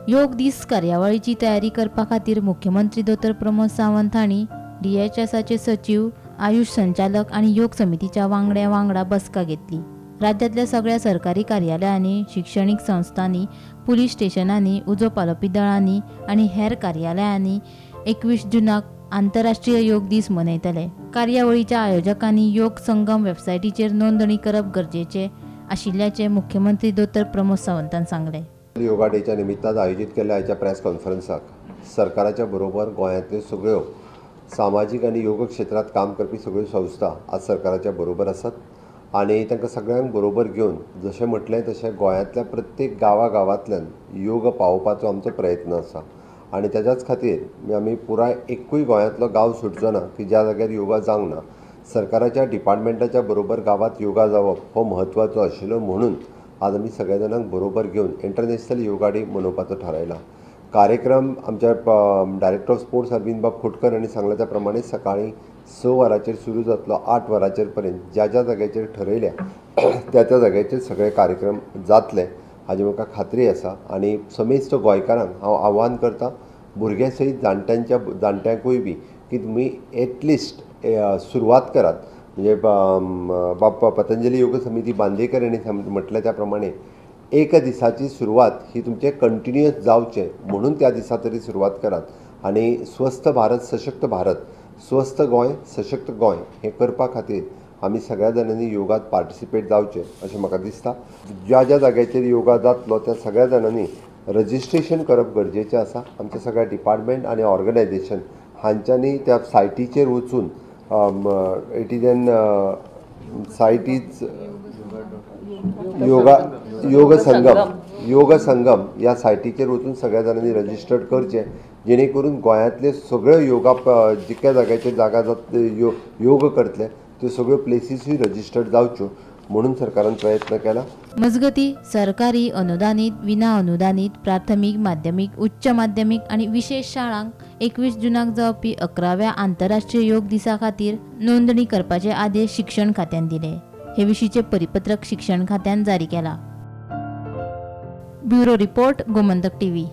योग दीस कार्यावळीची तयारी करपा खातीर मुख्यमंत्री डॉ प्रमोद सावंत हांणी DHSचे सचिव, आयुष संचालक आणि योग समितीच्या वांगड्या वांगडा बसका घेतली। राज्यातल्या सगळ्या सरकारी कार्यालयांनी, शैक्षणिक संस्थांनी, पुलीस स्टेशनांनी, उजो पालोवपी दळांनी आणि हेर कार्यालयांनी 21 जूनाक आंतरराष्ट्रीय योग दीस मनयतले। कार्यावळीच्या आयोजकांनी योग संगम वेबसायटीचेर नोंदणी करप गरजेचे आशिल्ल्याचे मुख्यमंत्री डॉ प्रमोद सावंतान सांगले। योगा डेच्या निमित्तान आयोजित केल्ल्या आयच्या प्रेस कॉन्फरन्साक सरकाराच्या बरोबर गोंयांतल्यो सगळ्यो सामाजीक आनी योग क्षेत्रात काम करपी सगळ्यो संस्था आज सरकाराच्या बरोबर आसात आनी तांकां सगळ्यांक बरोबर घेवन जशें म्हटलें तशें गोंयांतल्या प्रत्येक गांवांतल्यान योग पावोवपाचो आमचो प्रयत्न आसा आनी त्याच्याच खातीर आमी पुराय एकूय गोंयांतलो गांव सुटचो ना की ज्या जाग्यार योगा जावंक ना। सरकाराच्या डिपार्टमेंटाच्या बरोबर गांवांत योगा जावप हो म्हत्वाचो आशिल्लो म्हणून आज आमी सगळ्या जाणांक बरोबर घेवन इंटरनॅशनल योगा डे मनोवपाचो थारायला। कार्यक्रम आमच्या डायरेक्टर ऑफ स्पोर्ट्स अरविंद बाब खोटकर हांणी सांगल्या त्या प्रमाणे सकाळी 6 वरांचेर सुरू जातलो 8 वरांचेर पर्यंत ज्या ज्या जाग्याचेर ठरयल्या त्या त्या जाग्याचेर सगळे कार्यक्रम जातले हाजी म्हाका खात्री आसा। आनी समेस्त गोंयकारांक हांव आव्हान करता, भुरग्यां सयत जाणट्यांकूय बी की तुमी एटलिस्ट सुरवात करात। म्हणजे बाप्पा पतंजली योग समिती बांदेकर हांणी म्हटलें त्या प्रमाणे एक दिसाची सुरवात ही तुमचे कंटिन्युअस जावचें म्हणून त्या दिसा तरी सुरवात करात आनी स्वस्थ भारत सशक्त भारत, स्वस्थ गोंय सशक्त गोंय हे करपा खातीर आमी सगळ्या जाणांनी योगात पार्टिसिपेट जावचें अशें म्हाका दिसता। ज्या ज्या जाग्याचेर योगा जातलो त्या सगळ्या जाणांनी रजिस्ट्रेशन करप गरजेचें आसा। आमचे सगळ्या डिपार्टमेंट आनी ऑर्गनायझेशन हांच्यांनी त्या सायटीचेर वचून it is an site is Yog Sangam ह्या सायटीचेर वचून सगळ्या जाणांनी रजिस्टर्ड करचें जेणे करून गोंयांतले सगळ्यो योगा जितक्या जाग्याचेर जागा योग करतले त्यो सगळ्यो प्लेसीसूय रजिस्टर्ड जावच्यो म्हणून सरकारान प्रयत्न केला। मजगती सरकारी अनुदानित, विना अनुदानित, प्राथमीक, माध्यमिक, उच्च माध्यमिक आणि विशेष शाळांक 21 जूनाक जावपी 11व्या आंतरराष्ट्रीय योग दिसा खातीर नोंदणी करपाचे आदेश शिक्षण खात्यान दिले। हे विशींचे परिपत्रक शिक्षण खात्यान जारी केला। Bureau report, Gomantak TV.